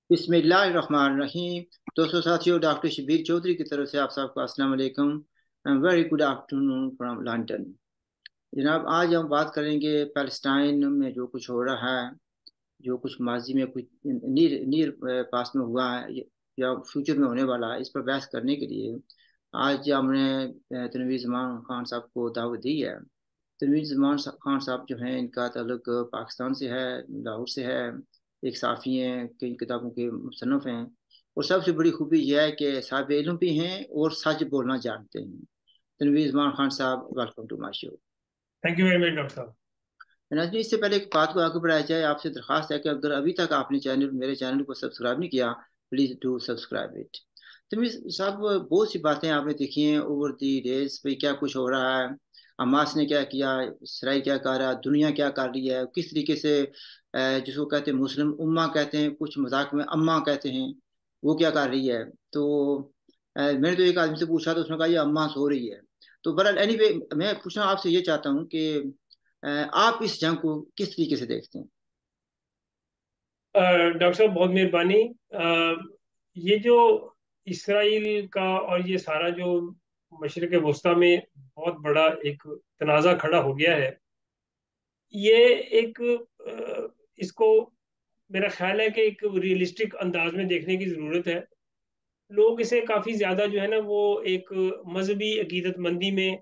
बिस्मिल्लाहिर्रहमानिर्रहीम। दोस्तों साथियों, डॉक्टर शबीर चौधरी की तरफ से आप सबको अस्सलाम वालेकुम। Very good afternoon from London. जनाब, आज हम बात करेंगे पैलेस्टाइन में जो कुछ हो रहा है, जो कुछ माजी में कुछ नीर नीर पास में हुआ है या फ्यूचर में होने वाला है, इस पर बहस करने के लिए आज हमने तनवीर ज़मान खान साहब को दावत दी है। तनवीर ज़मान खान साहब जो हैं, इनका ताल्लुक पाकिस्तान से है, लाहौर से है। एक साफ़ी हैं, कई किताबों के मुसन्निफ़ हैं, और सबसे बड़ी खूबी यह है कि साहिब इल्म भी हैं और सच बोलना जानते हैं। तनवीर ज़मान खान साहब, welcome to my show. Thank you very much doctor साहब। नाज़रीन, इससे पहले एक बात को आगे बढ़ाया जाए, आपसे दरख्वास्त है कि अगर अभी तक आपने मेरे चैनल को सब्सक्राइब नहीं किया, प्लीज़ डू सब्सक्राइब इट। तमीर साहब, बहुत सी बातें आपने देखी हैं ओवर दी डेज पे, क्या कुछ हो रहा है, हमास ने क्या किया, इसराइल क्या कर रहा है, दुनिया क्या कर रही है, किस तरीके से जिसको कहते हैं मुस्लिम उम्मा कहते हैं, कुछ मजाक में अम्मा कहते हैं, वो क्या कर रही है। तो मैंने तो एक आदमी से पूछा तो उसने कहा ये अम्मा सो रही है। तो बहरहाल एनीवे, मैं पूछना आपसे ये चाहता हूँ कि आप इस जंग को किस तरीके से देखते हैं। डॉक्टर साहब बहुत मेहरबानी। ये जो इसराइल का और ये सारा जो मशरिक वस्ता में बहुत बड़ा एक तनाज़ा खड़ा हो गया है, ये एक इसको मेरा ख्याल है कि एक रियलिस्टिक अंदाज में देखने की ज़रूरत है। लोग इसे काफ़ी ज़्यादा जो है ना वो एक मजहबी अकीदतमंदी में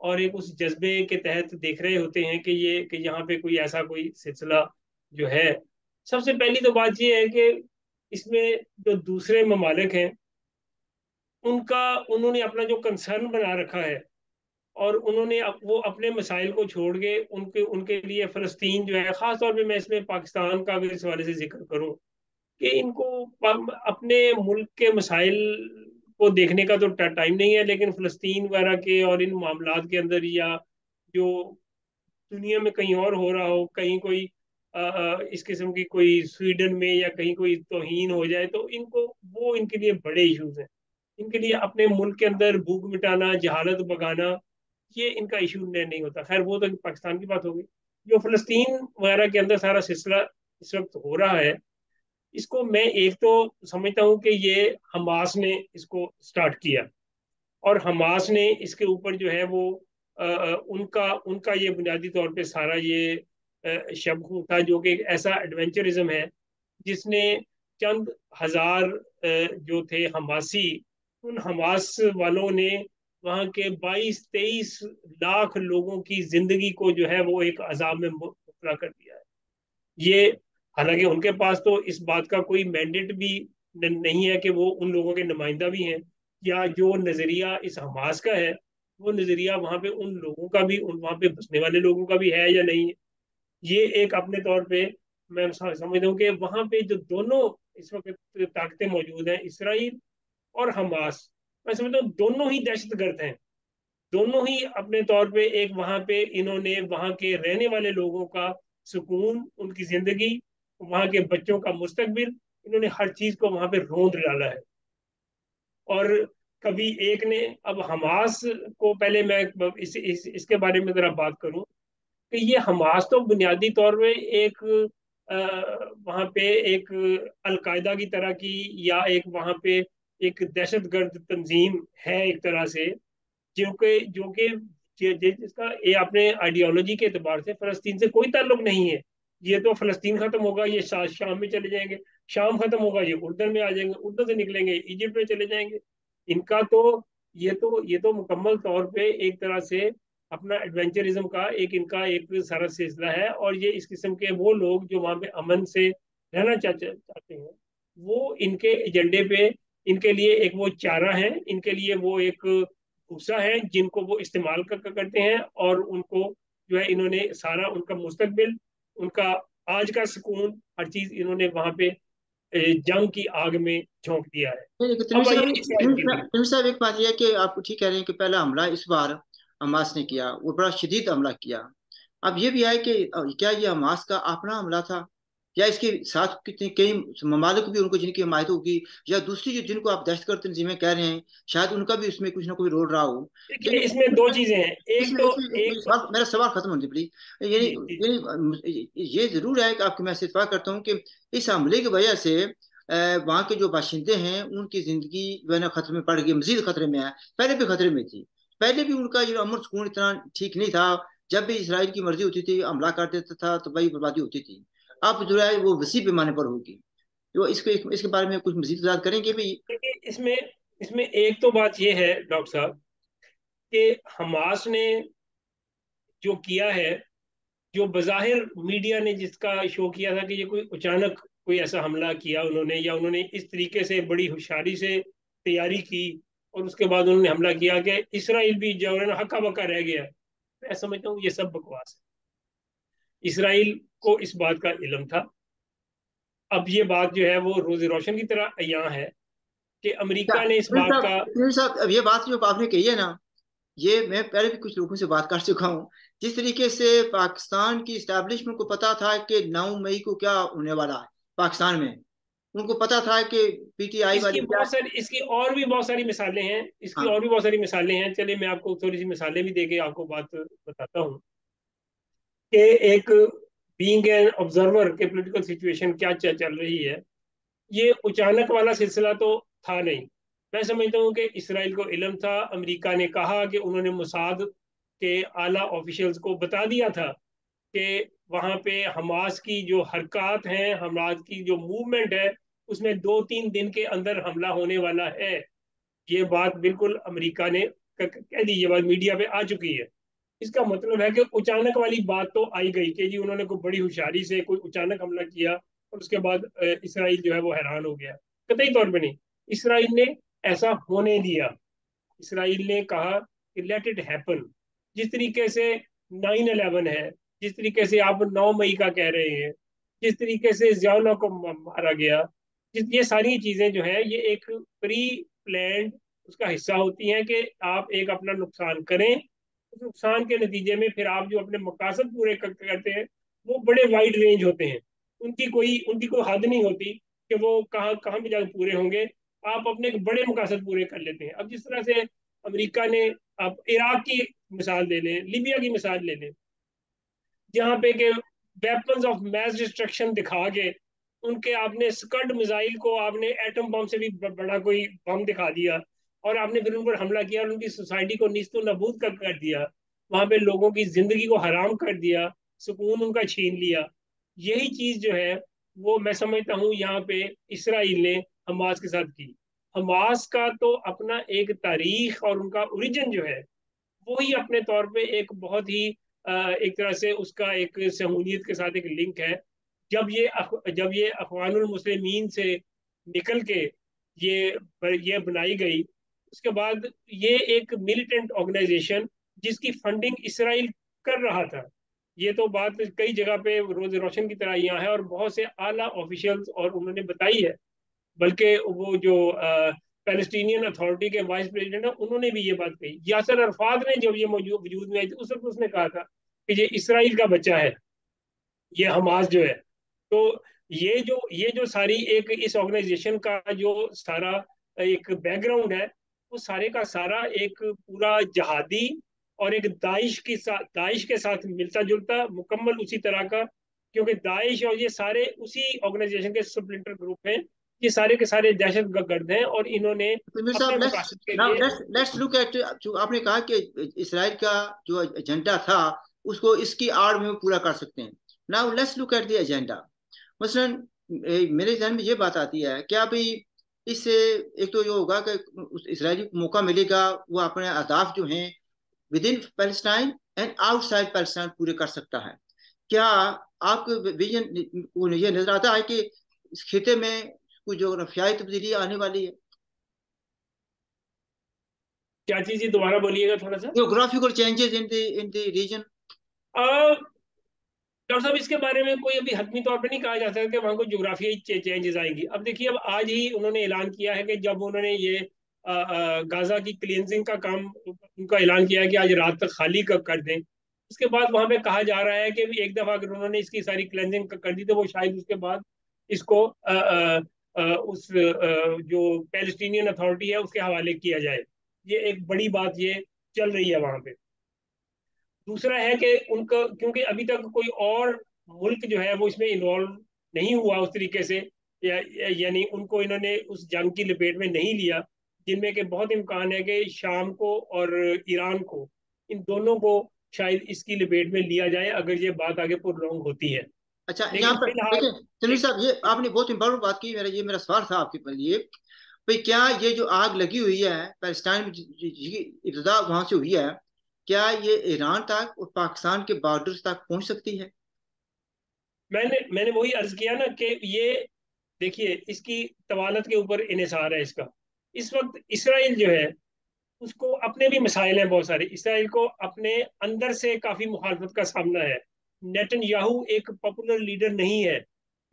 और एक उस जज्बे के तहत देख रहे होते हैं कि ये कि यहाँ पे कोई ऐसा कोई सिलसिला जो है। सबसे पहली तो बात ये है कि इसमें जो दूसरे ममालिक हैं उनका उन्होंने अपना जो कंसर्न बना रखा है, और उन्होंने वो अपने मसाइल को छोड़ के उनके उनके लिए फ़लस्तीन जो है, ख़ास तौर पे मैं इसमें पाकिस्तान का अगर इस हवाले से जिक्र करूँ कि इनको अपने मुल्क के मसाइल को देखने का तो टाइम नहीं है, लेकिन फ़लस्तीन वगैरह के और इन मामलात के अंदर या जो दुनिया में कहीं और हो रहा हो, कहीं कोई इस किस्म की कोई स्वीडन में या कहीं कोई तौहीन हो जाए तो इनको वो इनके लिए बड़े इश्यूज हैं। इनके लिए अपने मुल्क के अंदर भूख मिटाना, जहालत भगाना, ये इनका इशू नहीं होता। खैर वो तो पाकिस्तान की बात होगी। जो फ़लस्तीन वगैरह के अंदर सारा सिलसिला इस वक्त हो रहा है, इसको मैं एक तो समझता हूँ कि ये हमास ने इसको स्टार्ट किया, और हमास ने इसके ऊपर जो है वो उनका उनका ये बुनियादी तौर पे सारा ये शब था, जो कि एक ऐसा एडवेंचरिज्म है जिसने चंद हजार जो थे हमासी, उन हमास वालों ने वहाँ के 22-23 लाख लोगों की जिंदगी को जो है वो एक अजाब में मुबतला कर दिया है। ये हालांकि उनके पास तो इस बात का कोई मैंडेट भी नहीं है कि वो उन लोगों के नुमाइंदा भी हैं, या जो नजरिया इस हमास का है वो नजरिया वहां पे उन लोगों का भी, उन वहां पे बसने वाले लोगों का भी है या नहीं है। ये एक अपने तौर पे मैं समझता हूँ कि वहां पे जो दोनों इस वक्त ताकतें मौजूद हैं, इसराइल और हमास, मैं समझता हूँ दोनों ही दहशतगर्द हैं। दोनों ही अपने तौर पे एक वहां पे इन्होंने वहां के रहने वाले लोगों का सुकून, उनकी जिंदगी, वहां के बच्चों का मुस्तकबिल, इन्होंने हर चीज को वहां पे रोंद डाला है। और कभी एक ने, अब हमास को पहले मैं इसके बारे में जरा बात करूं कि ये हमास तो बुनियादी तौर पे एक वहां पे एक अलकायदा की तरह की, या एक वहां पे एक दहशतगर्द तंजीम है एक तरह से, जो कि जिसका ये अपने आइडियोलॉजी के एतबार से फलस्तीन से कोई ताल्लुक नहीं है। ये तो फलस्तीन खत्म होगा ये शाम में चले जाएंगे, शाम खत्म होगा ये उर्दन में आ जाएंगे, उर्दन से निकलेंगे इजिप्ट में चले जाएंगे। इनका तो ये तो मुकम्मल तौर पे एक तरह से अपना एडवेंचरिज्म का एक इनका एक सारा सिलसिला है। और ये इस किस्म के वो लोग जो वहां पे अमन से रहना चाहते हैं, वो इनके एजेंडे पे, इनके लिए एक वो चारा है, इनके लिए वो एक भूसा है जिनको वो इस्तेमाल करते हैं। और उनको जो है इन्होंने सारा उनका मुस्तकबिल, उनका आज का सुकून, हर चीज इन्होंने वहां पे जंग की आग में झोंक दिया है। नहीं, लेकिन अब आइए इसराइल की तरफ। तनवीर साहब, एक बात यह है कि आप ठीक कह रहे हैं कि पहला हमला इस बार हमास ने किया, वो बड़ा शदीद हमला किया। अब ये भी है कि क्या ये हमास का अपना हमला था, या इसके साथ कितने कई ममालिक भी उनको जिनकी हमायत होगी, या दूसरी जो जिनको आप दहशतगर्द तंजीमें कह रहे हैं, शायद उनका भी इसमें कुछ ना कोई रोल रहा हो। देखिए लेकिन इसमें दो चीजें हैं। एक इसमें तो इसमें एक मेरा सवाल खत्म होने दीजिए प्लीज। जी जी ये जरूर है कि आपकी मैं इस इत्तेफाक करता हूँ कि इस हमले की वजह से वहाँ के जो बाशिंदे हैं उनकी जिंदगी जो है ना खतरे में पड़ गई, मजीद खतरे में है। पहले भी खतरे में थी, पहले भी उनका जो अमन सुकून इतना ठीक नहीं था। जब भी इसराइल की मर्जी होती थी हमला कर देता था तो बड़ी बर्बादी होती थी। अब जो है वो वसी पैमाने पर होगी। तो इसके बारे में कुछ मजीद वजाहत करेंगे भी? देखिए, इसमें इसमें एक तो बात यह है डॉक्टर साहब कि हमास ने जो किया है, जो बज़ाहिर मीडिया ने जिसका शो किया था कि ये कोई अचानक कोई ऐसा हमला किया उन्होंने, या उन्होंने इस तरीके से बड़ी होशियारी से तैयारी की और उसके बाद उन्होंने हमला किया कि इसराइल भी जो है ना हक्का बक्का रह गया, मैं समझता हूँ ये सब बकवास है। इसराइल को इस बात का इल्म था। अब ये बात जो है वो रोज रोशन की तरह यहाँ है कि क्या अमेरिका ने इस सुनील बात साहब, का। सुनील साहब, अब ये बात जो आपने कही है ना, ये मैं पहले भी कुछ लोगों से बात कर चुका हूँ। जिस तरीके से पाकिस्तान की इस्टेब्लिशमेंट को पता था कि 9 मई को क्या होने वाला है पाकिस्तान में, उनको पता था कि पीटीआई वाले क्या। इसकी और भी बहुत सारी मिसालें हैं, इसकी हाँ। और भी बहुत सारी मिसालें हैं। चलिए मैं आपको थोड़ी सी मिसालें भी देके आपको बात बताता हूँ कि एक बीइंग एन ऑब्जर्वर के पॉलिटिकल सिचुएशन क्या चल रही है। ये अचानक वाला सिलसिला तो था नहीं। मैं समझता हूँ कि इसराइल को इल्म था। अमेरिका ने कहा कि उन्होंने मोसाद के आला ऑफिशियल्स को बता दिया था कि वहां पे हमास की जो हरकत हैं, हमास की जो मूवमेंट है, उसमें 2-3 दिन के अंदर हमला होने वाला है। ये बात बिल्कुल अमेरिका ने कह दी, ये बात मीडिया पे आ चुकी है। इसका मतलब है कि अचानक वाली बात तो आई गई कि जी उन्होंने कोई बड़ी होशियारी से कोई अचानक हमला किया और उसके बाद इसराइल जो है वो हैरान हो गया। कतई तौर पे नहीं, इसराइल ने ऐसा होने दिया। इसराइल ने कहा कि लेट इट हैपन। जिस तरीके से 9/11 है, जिस तरीके से आप 9 मई का कह रहे हैं, जिस तरीके से जियाउल्लाह को मारा गया, ये सारी चीजें जो है ये एक प्री प्लान्ड उसका हिस्सा होती हैं कि आप एक अपना नुकसान करें, उस नुकसान के नतीजे में फिर आप जो अपने मकासद पूरे करते हैं वो बड़े वाइड रेंज होते हैं। उनकी कोई हद नहीं होती कि वो कहाँ कहाँ भी जाकर पूरे होंगे। आप अपने बड़े मकासद पूरे कर लेते हैं। अब जिस तरह से अमेरिका ने, आप इराक की मिसाल ले लें, लीबिया की मिसाल ले लें, जहाँ पे के वेपन्स ऑफ मैस डिस्ट्रक्शन दिखा के उनके आपने स्कड मिसाइल को आपने एटम बम से भी बड़ा कोई बम दिखा दिया और आपने फिर उन पर हमला किया और उनकी सोसाइटी को नीस्तो नबूद कर दिया। वहां पे लोगों की जिंदगी को हराम कर दिया, सुकून उनका छीन लिया। यही चीज जो है वो मैं समझता हूँ यहाँ पे इसराइल ने हमास के साथ की। हमास का तो अपना एक तारीख और उनका ओरिजिन जो है वो ही अपने तौर पे एक बहुत ही एक तरह से उसका एक सहूलियत के साथ एक लिंक है। जब ये अखवानुल मुस्लिमीन से निकल के ये बनाई गई, उसके बाद ये एक मिलिटेंट ऑर्गेनाइजेशन जिसकी फंडिंग इसराइल कर रहा था। ये तो बात कई जगह पे रोज रोशन की तरह यहाँ है और बहुत से आला ऑफिशियल्स और उन्होंने बताई है। बल्कि वो जो पैलेस्टीनियन अथॉरिटी के वाइस प्रेसिडेंट है उन्होंने भी ये बात कही। यासर अरफात ने जब ये मौजूद वजूद में आई थी उस वक्त उसने कहा था कि ये इसराइल का बच्चा है, ये हमास जो है। तो ये जो सारी एक इस ऑर्गेनाइजेशन का जो सारा एक बैकग्राउंड है, वो सारे का सारा एक पूरा जहादी और एक दाइश के साथ मिलता जुलता मुकम्मल उसी तरह का। क्योंकि दाइश और ये सारे उसी ऑर्गेनाइजेशन के स्प्लिंटर ग्रुप हैं। ये सारे के सारे दहशत गर्द हैं और इन्होंने तो मीर अपने साहब, लेट्स मकासद के नाउ लिए। लेट्स लेट्स लुक एट, जो आपने कहा कि इसराइल का जो एजेंडा था उसको इसकी आड़ में पूरा कर सकते हैं। Now let's look at the agenda. मसलन मेरे जहन में ये बात आती है क्या भाई, इससे एक तो ये होगा कि उस इसराइली को मौका मिलेगा वो अपने अहदाफ जो हैं with in Palestine and outside Palestine पूरे कर सकता है। क्या आपको विजन ये नजर आता है कि इस खिते में कुछ जोग्राफियाई तब्दीली आने वाली है? क्या चीज ये दोबारा बोलिएगा थोड़ा सा। Geographical changes in the region. Doctor साहब, इसके बारे में कोई अभी हतमी तौर पे नहीं कहा जा सकता कि वहां को जोग्राफियाई चेंजेस आएंगी। अब देखिए, अब आज ही उन्होंने ऐलान किया है कि जब उन्होंने ये गाजा की क्लींजिंग का काम उनका ऐलान किया है कि आज रात तक खाली कर दें। उसके बाद वहां पे कहा जा रहा है कि एक दफा अगर उन्होंने इसकी सारी क्लेंजिंग कर दी तो वो शायद उसके बाद इसको जो पैलेस्टीनियन अथॉरिटी है उसके हवाले किया जाए। ये एक बड़ी बात ये चल रही है वहां पे। दूसरा है कि उनका, क्योंकि अभी तक कोई और मुल्क जो है वो इसमें इन्वॉल्व नहीं हुआ उस तरीके से, यानी उनको इन्होंने उस जंग की लपेट में नहीं लिया, जिनमें के बहुत इम्कान है कि शाम को और ईरान को, इन दोनों को शायद इसकी लपेट में लिया जाए अगर ये बात आगे प्रोलॉन्ग होती है। अच्छा, यहाँ लेकिन पर फिलहाल देखिए तनवीर एक साहब, ये आपने बहुत इंपॉर्टेंट बात की। मेरा सवाल था आपके लिए, भाई क्या ये जो आग लगी हुई है पैलेस्टाइन में, जिसकी इब्तिदा वहां से हुई है, क्या ये ईरान तक और पाकिस्तान के बॉर्डर तक पहुंच सकती है? मैंने मैंने वही अर्ज किया ना कि ये देखिए, इसकी तवालत के ऊपर इन्हिसार है इसका। इस वक्त इसराइल जो है, उसको अपने भी मसाइल हैं बहुत सारे। इसराइल को अपने अंदर से काफी मुखालफत का सामना है। नेतन्याहू एक पॉपुलर लीडर नहीं है,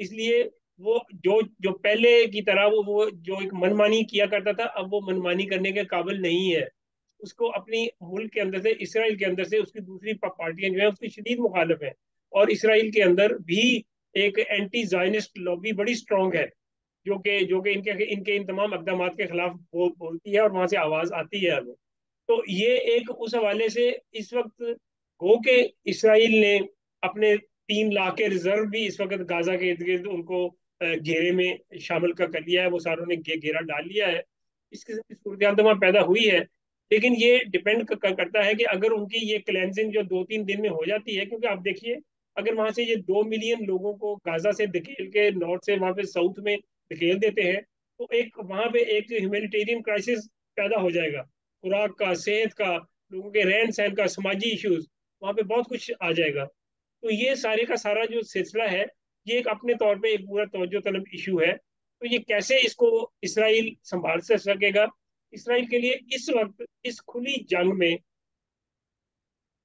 इसलिए वो जो जो पहले की तरह वो जो एक मनमानी किया करता था, अब वो मनमानी करने के काबिल नहीं है। उसको अपनी मुल्क के अंदर से, इसराइल के अंदर से उसकी दूसरी पार्टियां जो है उसकी शदीद मुखालिफ है। और इसराइल के अंदर भी एक एंटी जायनिस्ट लॉबी बड़ी स्ट्रांग है, जो कि इनके इनके इन तमाम इकदाम के खिलाफ बोलती है और वहां से आवाज आती है हमें। तो ये एक उस हवाले से इस वक्त हो के इसराइल ने अपने 3 लाख के रिजर्व भी इस वक्त गाजा के इर्द गिर्द उनको घेरे में शामिल कर लिया है। वो सारों ने घेरा डाल लिया है। इस किस्म की सूरत तो वहां पैदा हुई है। लेकिन ये डिपेंड करता है कि अगर उनकी ये क्लेंजिंग जो 2-3 दिन में हो जाती है, क्योंकि आप देखिए, अगर वहां से ये 2 मिलियन लोगों को गाजा से धकेल के नॉर्थ से वहां पे साउथ में धकेल देते हैं, तो एक वहां पे एक ह्यूमैनिटेरियन क्राइसिस पैदा हो जाएगा। खुराक का, सेहत का, लोगों के रहन सहन का, समाजी इश्यूज, वहां पे बहुत कुछ आ जाएगा। तो ये सारे का सारा जो सिलसिला है, ये एक अपने तौर पे एक पूरा तवज्जो तलब इशू है। तो ये कैसे इसको इसराइल संभाल से सकेगा? इसराइल के लिए इस वक्त इस खुली जंग में,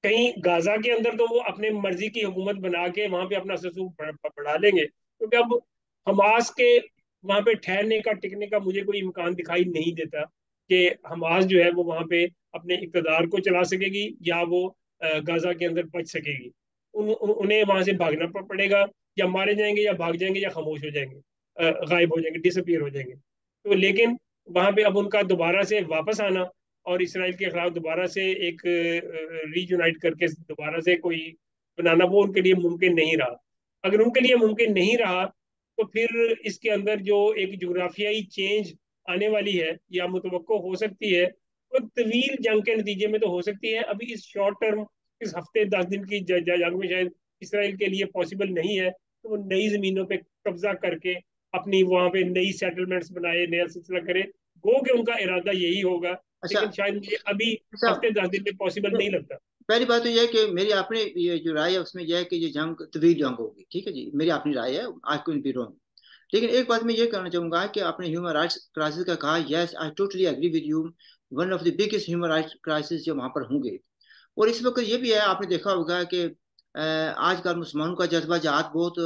कहीं गाजा के अंदर तो वो अपने मर्जी की हुकूमत बना के वहां पे अपना रसूख बढ़ा लेंगे, क्योंकि अब हमास के वहां पे ठहरने का, टिकने का मुझे कोई इम्कान दिखाई नहीं देता कि हमास जो है वो वहां पे अपने इक़्तिदार को चला सकेगी या वो गाजा के अंदर बच सकेगी। उन्हें वहां से भागना पड़ेगा, या मारे जाएंगे या भाग जाएंगे या खामोश हो जाएंगे, गायब हो जाएंगे, डिसअपियर हो जाएंगे। तो लेकिन वहां पे अब उनका दोबारा से वापस आना और इसराइल के खिलाफ दोबारा से एक रीयूनाइट करके दोबारा से कोई बनाना, वो उनके लिए मुमकिन नहीं रहा। अगर उनके लिए मुमकिन नहीं रहा, तो फिर इसके अंदर जो एक जोग्राफियाई चेंज आने वाली है या मुतवक्को हो सकती है, वो तवील जंग के नतीजे में तो हो सकती है। अभी इस शॉर्ट टर्म, इस हफ्ते 10 दिन की जंग में शायद इसराइल के लिए पॉसिबल नहीं है। तो वो नई जमीनों पे कब्जा करके अपनी वहां पे नई सेटलमेंट्स बनाए, नया सिलसिला करे। गो के उनका इरादा यही होगा, अच्छा। लेकिन शायद मुझे अभी अच्छा, हफ्ते 10 दिन में पॉसिबल नहीं लगता। पहली बात तो यह है कि मेरी अपनी ये जो राय है उसमें यह है कि ये जंग तवील जंग होगी, ठीक है जी, मेरी अपनी राय है, आई कुड बी रॉन्ग। लेकिन एक बात मैं ये कहना चाहूंगा कि आपने ह्यूमन राइट्स क्राइसिस का कहा, yes I totally agree with you. One of the biggest human rights crisis जो वहां पर होंगे। और इस वक्त ये भी है, आपने देखा होगा कि आजकल मुसलमानों का जज्बा जहाद बहुत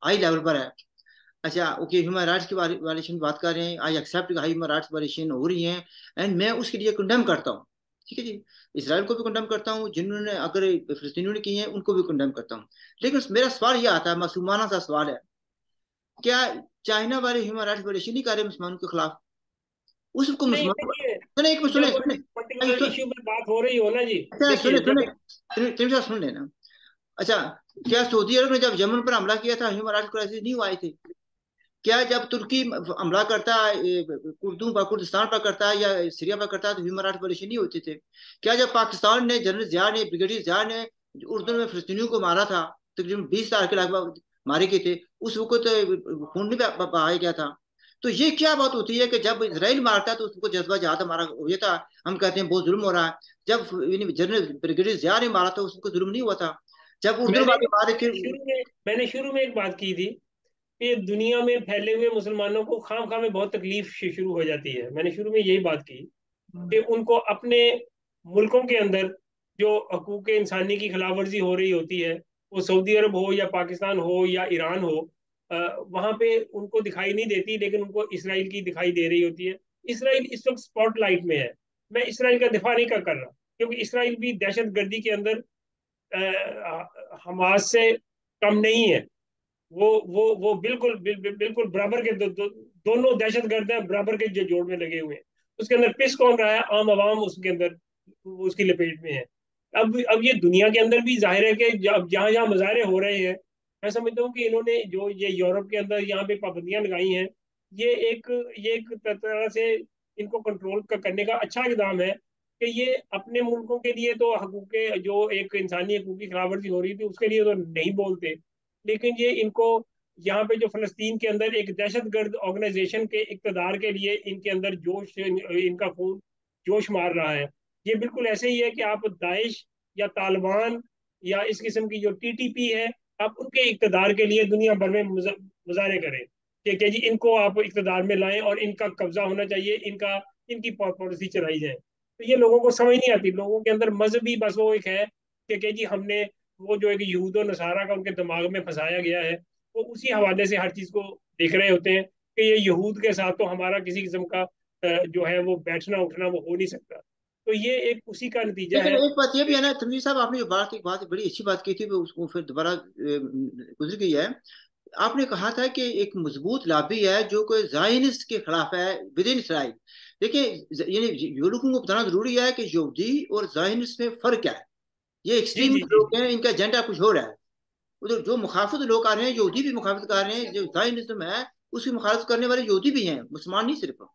हाई लेवल पर है। अच्छा ओके, ह्यूमन राइट्स की वायलेशन बात कर रहे हैं, I accept human rights violation हो रही हैं, एंड मैं उसके लिए कंडेम करता हूँ, ठीक है जी। इसराइल को भी कंडेम करता हूँ, जिन्होंने अगर फिलिस्तीनियों ने की है उनको भी कंडेम करता हूँ। लेकिन मेरा सवाल ये आता है, मासूमाना सा सवाल है, क्या चाइना वाले ह्यूमन राइट्स वायलेशन नहीं कर रहे मुसलमानों के खिलाफ? उसको नहीं मुसलमानों देखिए, सुने, एक मिनट सुने जब सुने, पर्टिकुलर इश्यू पर बात हो रही हो ना जी, अच्छा सुने देखिए सुने, जब तीन सुन लेना। अच्छा, क्या सऊदी अरब ने जब यमन पर हमला किया था ह्यूमन राइट्स क्राइसिस नहीं हुआ थे? क्या जब तुर्की हमला करता है कुर्दों पर, कुर्दिस्तान पर करता है या सीरिया पर करता है, तो ह्यूमन राइट्स वायलेशन नहीं होते थे? क्या जब पाकिस्तान ने, जनरल जिया ने, ब्रिगेडियर जिया ने उर्दू में फिलिस्तीनियों को मारा था, तकरीबन 20,000 के लगभग मारे गए थे, उस वक्त खून नहीं बहाया गया था? तो ये क्या बात होती है कि जब इसराइल मारता है तो उसको जज्बा जहाद हमारा हो गया था, हम कहते हैं बहुत जुल्म हो रहा है। जब जनरल ब्रिगेडियर जिया ने मारा था उसको जुल्म नहीं हुआ था? जब उर्दू मैंने वाले मारे थे। मैंने शुरू में एक बात की थी कि दुनिया में फैले हुए मुसलमानों को खाम खा में बहुत तकलीफ शुरू हो जाती है। मैंने शुरू में यही बात की कि उनको अपने मुल्कों के अंदर जो हकूक इंसानी की खिलाफ वर्जी हो रही होती है, वो सऊदी अरब हो या पाकिस्तान हो या ईरान हो, वहां पे उनको दिखाई नहीं देती, लेकिन उनको इसराइल की दिखाई दे रही होती है। इसराइल इस वक्त स्पॉटलाइट में है। मैं इसराइल का दिफा नहीं कर रहा, क्योंकि इसराइल भी दहशत गर्दी के अंदर हमास से कम नहीं है। वो बिल्कुल बिल्कुल बराबर के दोनों दहशत गर्द हैं, बराबर के जो जोड़ में लगे हुए हैं। उसके अंदर पिस कौन रहा है? आम आवाम उसके अंदर, उसकी लपेट में है। अब ये दुनिया के अंदर भी जाहिर है कि जब जहां जहां मुजाहरे हो रहे हैं, मैं समझता हूँ कि इन्होंने जो ये यूरोप के अंदर यहाँ पे पाबंदियां लगाई हैं, ये एक ये एक तरह से इनको कंट्रोल करने का अच्छा इकदाम है, कि ये अपने मुल्कों के लिए तो हकूक जो एक इंसानी हकूक की खिलाफवर्जी हो रही थी उसके लिए तो नहीं बोलते, लेकिन ये इनको यहाँ पे जो फलस्तीन के अंदर एक दहशतगर्द ऑर्गेनाइजेशन के इक़्तिदार के लिए इनके अंदर जोश, इनका खून जोश मार रहा है। ये बिल्कुल ऐसे ही है कि आप दाइश या तालिबान या इस किस्म की जो टीटीपी है, आप उनके इक़्तिदार के लिए दुनिया भर में मुजाहरे करें कि जी इनको आप इक़्तिदार में लाएं और इनका कब्जा होना चाहिए, इनका इनकी पॉलिसी चलाई जाए। तो ये लोगों को समझ नहीं आती, लोगों के अंदर मजहबी बस वो एक है कि जी हमने वो जो एक यहूद और नसारा का उनके दिमाग में फंसाया गया है, वो उसी हवाले से हर चीज को देख रहे होते हैं कि ये यहूद के साथ तो हमारा किसी किस्म का जो है वो बैठना उठना वो हो नहीं सकता। तो ये एक उसी का नतीजा लेकिन है एक बात ये भी कि है ना तनवीर साहब, आपने जो बात एक बात बड़ी अच्छी बात की थी, वो उसको फिर दोबारा गुजर गई है। आपने कहा था कि एक मजबूत लॉबी है जो कोई जायनिस्ट के खिलाफ है विद इन इसराइल। देखिए, यानी ये लोगों को बताना जरूरी है कि यहूदी और जायनिस्ट में फर्क क्या है। ये जी जी एक्सट्रीमिस्ट जी लोग हैं, इनका एजेंडा कुछ हो रहा है। उधर जो मुखाफत लोग आ रहे हैं, यहूदी भी मुखाफत कर रहे हैं, जो जायनिज्म है उसकी मुखाफत करने वाले यहूदी भी हैं, मुसलमान नहीं सिर्फ।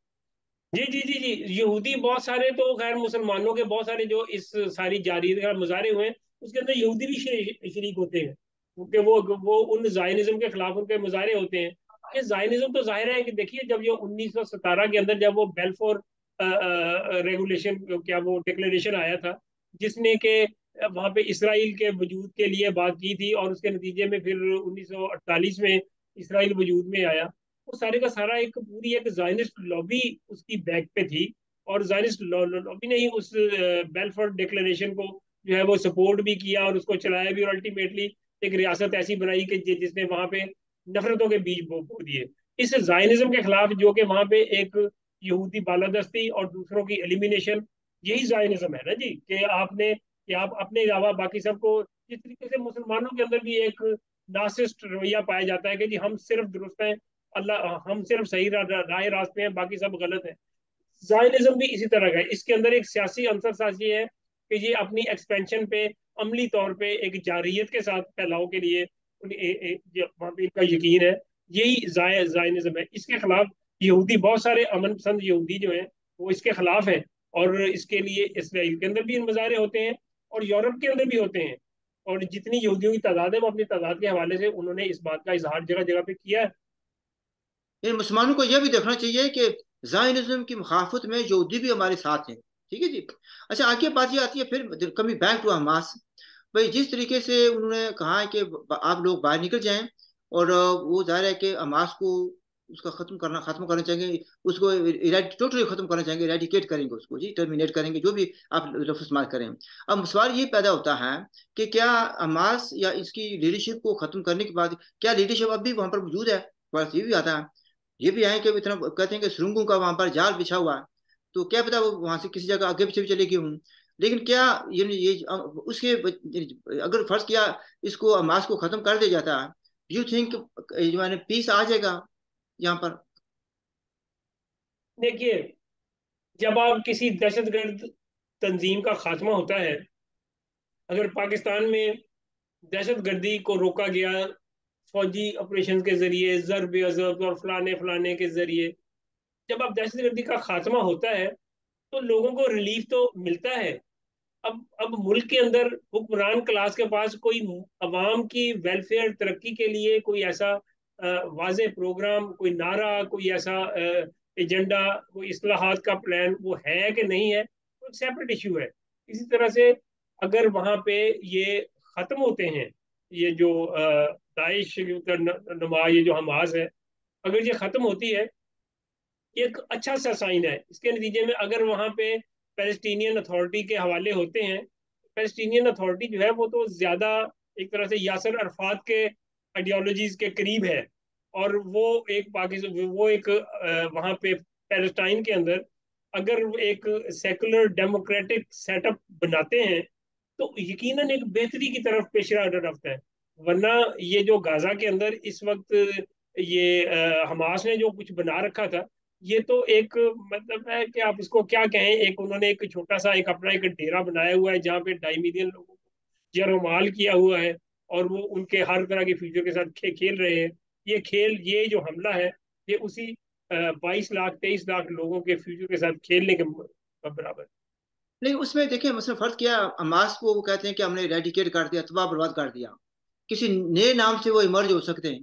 जी जी जी जी यहूदी बहुत सारे तो खैर मुसलमानों के बहुत सारे जो इस सारी जारयत का मुजाहरे हुए हैं उसके अंदर यहूदी भी शरीक होते हैं, क्योंकि वो उन जायनिज्म के खिलाफ उनके मुजाहरे होते हैं। ये जायनिज्म तो जाहिर है कि देखिए, जब ये 1917 के अंदर जब वो बेल्फोर रेगुलेशन क्या वो डिक्लेरेशन आया था, जिसने के वहां पे इसराइल के वजूद के लिए बात की थी, और उसके नतीजे में फिर 1948 में इसराइल वजूद में आया। वो सारे का सारा एक पूरी एक जायनिस्ट लॉबी उसकी बैक पे थी, और जायनिस्ट लॉबी ने ही उस बेलफोर्ड डिक्लेरेशन को जो है वो सपोर्ट भी किया और उसको चलाया भी, और अल्टीमेटली एक रियासत ऐसी बनाई कि जिसने वहां पे नफरतों के बीज बो दिए इस जायनिज्म के खिलाफ, जो कि वहां पे एक यहूदी बालादस्ती और दूसरों की एलिमिनेशन, यही जायनिज्म है ना जी, कि आप अपने अलावा बाकी सबको, जिस तरीके से मुसलमानों के अंदर भी एक नासिस्ट रवैया पाया जाता है कि जी हम सिर्फ दुरुस्त हैं, अल्लाह हम सिर्फ सही राह रास्ते हैं, बाकी सब गलत है। जायनिज्म भी इसी तरह का है, इसके अंदर एक सियासी अंतर साजी है कि ये अपनी एक्सपेंशन पे अमली तौर पे एक जारियत के साथ फैलाव के लिए वहां पे इनका यकीन है। यही जायनिज्म है। इसके खिलाफ यहूदी, बहुत सारे अमन पसंद यहूदी जो है वो इसके खिलाफ है, और इसके लिए इसराइल के अंदर भी मुजाहरे होते हैं और यूरोप के अंदर भी होते हैं। और जितनी यहूदियों की तादाद है वो अपनी तादाद के हवाले से उन्होंने इस बात का इजहार जगह जगह पे किया है। इन मुसलमानों को यह भी देखना चाहिए कि जायनिज्म की मुखाफत में यहूदी भी हमारे साथ हैं। ठीक है जी। अच्छा, आगे बात ये आती है फिर कमिंग बैक टू हमास। भाई, जिस तरीके से उन्होंने कहा है कि आप लोग बाहर निकल जाएं, और वो जाहिर है कि हमास को उसका खत्म करना चाहेंगे, उसको टोटली खत्म करना चाहेंगे, इरेडिकेट करेंगे उसको जी, टर्मिनेट करेंगे, जो भी आप लफ्ज़ इस्तेमाल करें। अब सवाल ये पैदा होता है कि क्या हमास या इसकी लीडरशिप को खत्म करने के बाद क्या लीडरशिप अब भी वहां पर मौजूद है? सवाल ये भी आता है। ये भी है कि इतना कहते हैं कि सुरंगों का वहां पर जाल बिछा हुआ है, तो क्या पता वो वहां से किसी जगह आगे पीछे भी चले गए हूँ। लेकिन क्या ये उसके अगर फर्ज किया इसको हमास को खत्म कर दिया जाता है, यू थिंक माने पीस आ जाएगा यहाँ पर? देखिए, जब आप किसी दहशतगर्द तंजीम का खात्मा होता है, अगर पाकिस्तान में दहशत गर्दी को रोका गया फौजी ऑपरेशन के जरिए, जरब अजब और फलाने फलाने के जरिए, जब अब दहशत गर्दी का खात्मा होता है तो लोगों को रिलीफ तो मिलता है। अब मुल्क के अंदर हुक्मरान क्लास के पास कोई अवाम की वेलफेयर तरक्की के लिए कोई ऐसा वाजे प्रोग्राम, कोई नारा, कोई ऐसा एजेंडा, कोई इस्लाहात का प्लान वो है कि नहीं है, वो एक सेपरेट इशू है। इसी तरह से अगर वहां पे ये खत्म होते हैं, ये जो दाइश का नुमा ये जो हमास है, अगर ये खत्म होती है, ये एक अच्छा सा साइन है। इसके नतीजे में अगर वहां पे पैलेस्टीनियन अथॉरिटी के हवाले होते हैं, पैलेस्टीनियन अथॉरिटी जो है वो तो ज्यादा एक तरह से यासर अरफात के आइडियोलॉजीज के करीब है, और वो एक वहां पे पैलेस्टाइन के अंदर अगर एक सेकुलर डेमोक्रेटिक सेटअप बनाते हैं तो यकीनन एक बेहतरी की तरफ पेश रफ्त है। वरना ये जो गाजा के अंदर इस वक्त ये हमास ने जो कुछ बना रखा था, ये तो एक मतलब है कि आप इसको क्या कहें, एक उन्होंने एक छोटा सा एक अपना एक डेरा बनाया हुआ है जहाँ पे 2.5 मिलियन लोगों को जरमाल किया हुआ है। और वो उनके हर तरह के फ्यूचर के साथ खेल रहे हैं। ये जो हमला है, ये उसी 22 लाख 23 लाख लोगों के फ्यूचर के साथ खेलने के बराबर। लेकिन उसमें देखिए उसने फर्क किया। हमास को वो कहते हैं कि हमने रेडिकेट कर दिया, तबाह बर्बाद कर दिया। किसी नए नाम से वो इमर्ज हो सकते हैं,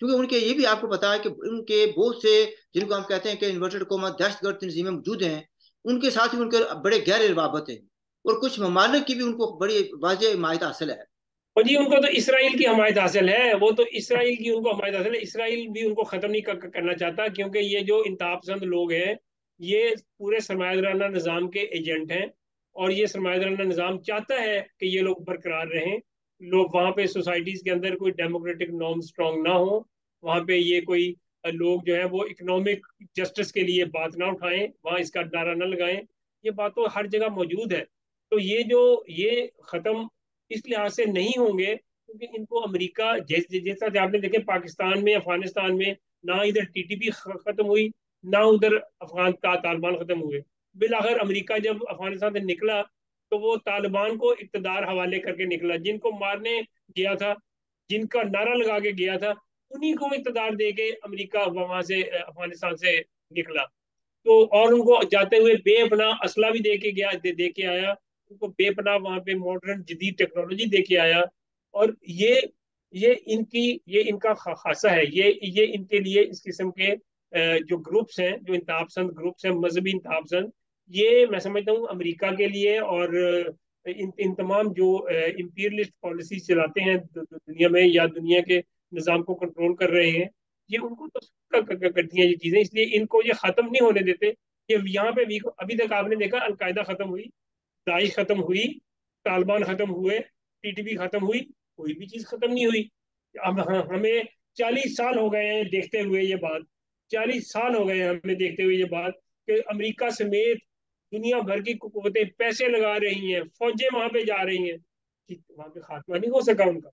क्योंकि उनके ये भी आपको पता है कि उनके बहुत से, जिनको हम कहते हैं कि इन्वर्टेड कोमा दहशतगर्द तंजीमें मौजूद हैं, उनके साथ ही उनके बड़े गहरे रवाबत हैं। और कुछ ममालिक की भी उनको बड़ी वाजह हिमायत हासिल है। और जी उनको तो इसराइल की हमायत हासिल है, वो तो इसराइल की उनको हमायत हासिल है। इसराइल भी उनको खत्म नहीं करना चाहता, क्योंकि ये जो इंतहा पसंद लोग हैं, ये पूरे सरमायादाराना निज़ाम के एजेंट हैं। और ये सरमायादाराना निज़ाम चाहता है कि ये लोग बरकरार रहें। लोग वहाँ पे सोसाइटीज के अंदर कोई डेमोक्रेटिक नॉर्म स्ट्रांग ना हो, वहाँ पे ये कोई लोग जो है वो इकोनॉमिक जस्टिस के लिए बात ना उठाएं, वहाँ इसका नारा ना लगाएं। ये बात तो हर जगह मौजूद है। तो ये खत्म इस लिहाज से नहीं होंगे, क्योंकि इनको अमेरिका जैसा कि आपने देखे पाकिस्तान में, अफगानिस्तान में, ना इधर टीटीपी खत्म हुई, ना उधर अफगान तालिबान खत्म हुए। बिलाखिर अमेरिका जब अफगानिस्तान से निकला, तो वो तालिबान को इक़्तिदार हवाले करके निकला। जिनको मारने गया था, जिनका नारा लगा के गया था, उन्हीं को इक़्तिदार दे के अमेरिका वहां से अफगानिस्तान से निकला। तो और उनको जाते हुए बेपनाह असला भी दे के आया। उनको बेपनाह वहां पे मॉडर्न जदीद टेक्नोलॉजी दे के आया। और ये इनका खासा है। ये इनके लिए इस किस्म के जो ग्रुप्स हैं, जो इंतहापसंद ग्रुप्स हैं, मजहबी इंतहापसंद, ये मैं समझता हूँ अमेरिका के लिए और इन तमाम जो इंपीरियलिस्ट पॉलिसी चलाते हैं दुनिया में, या दुनिया के निज़ाम को कंट्रोल कर रहे हैं, ये उनको तो करती हैं ये चीजें। इसलिए इनको ये खत्म नहीं होने देते। ये यहाँ पे भी अभी तक आपने देखा, अलकायदा खत्म हुई, दाइश खत्म हुई, तालिबान खत्म हुए, टीटीपी खत्म हुई, कोई भी चीज खत्म नहीं हुई। अब हमें 40 साल हो गए हैं देखते हुए ये बात। 40 साल हो गए हैं हमें देखते हुए ये बात, कि अमेरिका समेत दुनिया भर की कुव्वतें पैसे लगा रही हैं, फौजें वहां पे जा रही हैं, कि वहां पे खात्मा नहीं हो सका उनका।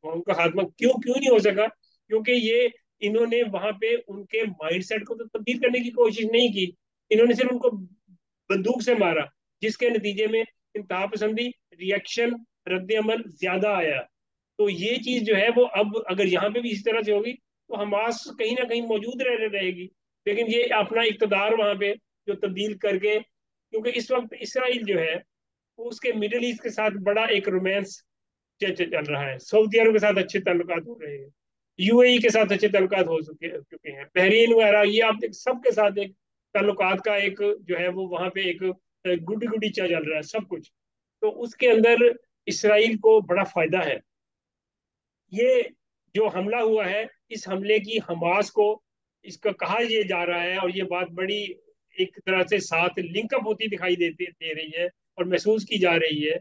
वहां उनका खात्मा क्यों क्यों नहीं हो सका? क्योंकि ये इन्होंने वहां पे उनके माइंडसेट को तो तब्दील करने की कोशिश नहीं की। इन्होंने सिर्फ उनको बंदूक से मारा, जिसके नतीजे में इंतहा पसंदी, रिएक्शन, रद्द अमल ज्यादा आया। तो ये चीज जो है वो अब अगर यहाँ पे भी इसी तरह से होगी, तो हमास कहीं ना कहीं मौजूद रहेगी। लेकिन ये अपना इकतदार वहां पे जो तब्दील करके, क्योंकि इस वक्त इसराइल जो है वो उसके मिडिल ईस्ट के साथ बड़ा एक रोमांस चल रहा है। सऊदी अरब के साथ अच्छे ताल्लुकात हो रहे हैं, यूएई के साथ अच्छे ताल्लुकात हो चुके हैं, बहरीन वगैरह, ये आप सबके साथ एक ताल्लुकात का एक जो है वो वहां पे एक गुडी गुडी चल रहा है सब कुछ। तो उसके अंदर इसराइल को बड़ा फायदा है। ये जो हमला हुआ है, इस हमले की हमास को इसका कहा ये जा रहा है, और ये बात बड़ी एक तरह से साथ लिंकअप होती दिखाई दे रही है, और महसूस की जा रही है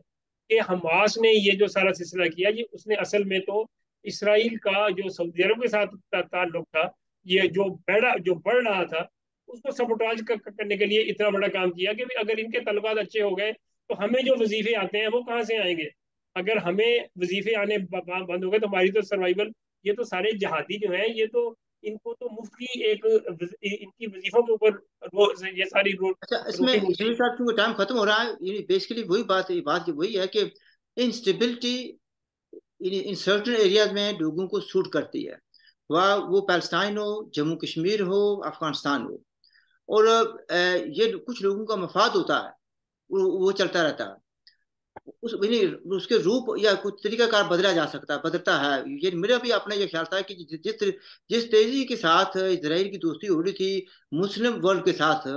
कि हमास ने ये जो सारा सिलसिला किया, ये उसने असल में तो इसराइल का जो सऊदी अरब के साथ ताल्लुक था, ये जो बढ़ रहा था, उसको सबोटाज करने के लिए इतना बड़ा काम किया कि भी अगर इनके तल्लुकात अच्छे हो गए, तो हमें जो वजीफे आते हैं वो कहाँ से आएंगे? अगर हमें वजीफे आने बंद हो गए, तो हमारी तो सर्वाइवल, ये तो सारे जहादी जो हैं, ये तो इनको तो मुफ्त की एक इनकी वजीफों के ऊपर ये सारी अच्छा, इसमें रोटी मिलती जमील है। साहब क्योंकि टाइम खत्म हो रहा है, ये बेसिकली वही बात वही है कि इंस्टेबिलिटी इन सर्टन एरियाज में लोगों को सूट करती है। वह वो पैलेस्टाइन हो, जम्मू कश्मीर हो, अफगानिस्तान हो। और ये कुछ लोगों का मफाद होता है, वो चलता रहता है। उसके रूप या कुछ तरीकाकार बदला जा सकता है, बदलता है। ये मेरा भी अपना ये ख्याल था कि जिस तेजी के साथ इसराइल की दोस्ती हो रही थी मुस्लिम वर्ल्ड के साथ,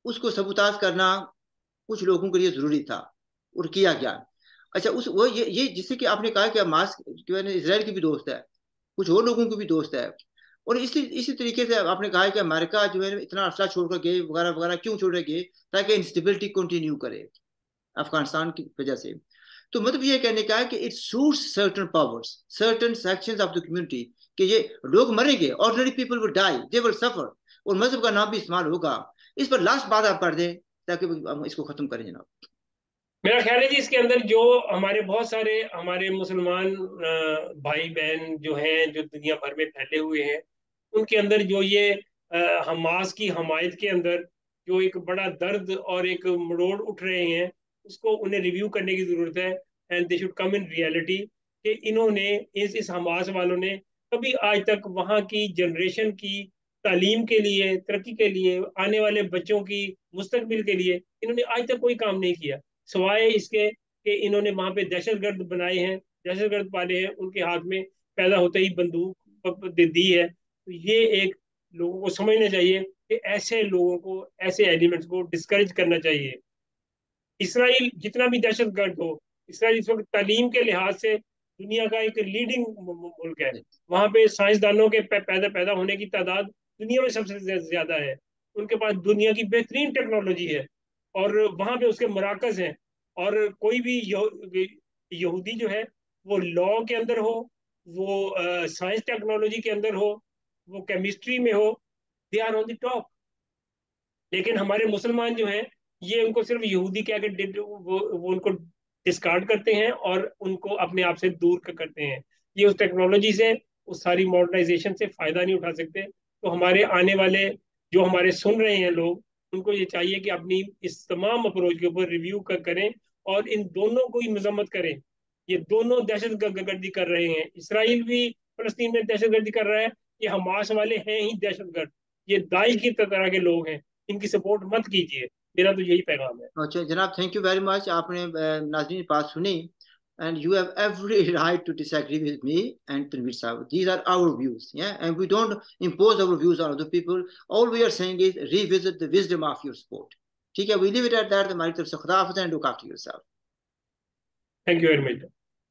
उसको सबूताज करना कुछ लोगों के लिए जरूरी था, और किया गया। अच्छा, उस वो ये जिससे कि आपने कहा कि हमास जो है ना इसराइल की भी दोस्त है, कुछ और लोगों की भी दोस्त है। और इसी तरीके से आपने कहा कि अमेरिका जो है इतना अरसा छोड़कर गए वगैरह वगैरह, क्यों छोड़ गए? ताकि इंस्टेबिलिटी कंटिन्यू करे अफगानिस्तान की वजह से। तो मतलब ये कहने का है कि it suits certain powers, certain sections of the community, कि ये लोग मरेंगे, ordinary people will die, they will suffer, और मजहब का नाम भी इस्तेमाल होगा। इस पर लास्ट बात आप कर दें ताकि हम इसको खत्म करें जनाब। मेरा ख्याल है जी, इसके अंदर जो हमारे बहुत सारे हमारे मुसलमान भाई बहन जो हैं, जो दुनिया भर में फैले हुए हैं, उनके अंदर जो ये हमास की हमायत के अंदर जो एक बड़ा दर्द और एक मरोड़ उठ रहे हैं, उसको उन्हें रिव्यू करने की जरूरत है। And they should come in reality, कि इन्होंने इस हमास वालों ने कभी आज तक वहाँ की जनरेशन की तालीम के लिए, तरक्की के लिए, आने वाले बच्चों की मुस्तकबिल के लिए इन्होंने आज तक कोई काम नहीं किया, सिवाय इसके कि इन्होंने वहां पे दहशतगर्द बनाए हैं, दहशतगर्द पाले हैं, उनके हाथ में पैदा होते ही बंदूक दे दी है। तो ये एक लोगों को समझना चाहिए कि ऐसे लोगों को, ऐसे एलिमेंट्स को डिस्करेज करना चाहिए। इसराइल जितना भी दहशतगर्द हो, इसराइल इस वक्त तालीम के लिहाज से दुनिया का एक लीडिंग मुल्क है। वहां पे साइंसदानों के पैदा पैदा होने की तादाद दुनिया में सबसे ज्यादा है। उनके पास दुनिया की बेहतरीन टेक्नोलॉजी है, और वहां पे उसके मराकज हैं। और कोई भी यहूदी जो है, वो लॉ के अंदर हो, वो साइंस टेक्नोलॉजी के अंदर हो, वो केमिस्ट्री में हो, they are on the top. लेकिन हमारे मुसलमान जो हैं, ये उनको सिर्फ यहूदी कह के वो उनको डिस्कार्ड करते हैं और उनको अपने आप से दूर करते हैं। ये उस टेक्नोलॉजी से, उस सारी मॉडर्नाइजेशन से फायदा नहीं उठा सकते। तो हमारे आने वाले जो हमारे सुन रहे हैं लोग, उनको ये चाहिए कि अपनी इस तमाम अप्रोच के ऊपर रिव्यू करें और इन दोनों को ही मजम्मत करें। ये दोनों दहशत गर्दी कर रहे हैं, इसराइल भी फलस्तीन में दहशत गर्दी कर रहा है, ये हमास वाले हैं ही दहशतगर्द, ये दाइश की तरह के लोग हैं, इनकी सपोर्ट मत कीजिए। मेरा तो यही पैगाम है। अच्छा जनाब, थैंक यू वेरी मच। आपने नाज़रीन की बात सुनी, and you have every right to disagree with me and Tanveer Sahib. These are our views, yeah, and we don't impose our views on other people. All we are saying is revisit the wisdom of your sport. ठीक है, we leave it at that. हमारी तरफ से खुदा हाफिज़ and look after yourself. Thank you very much.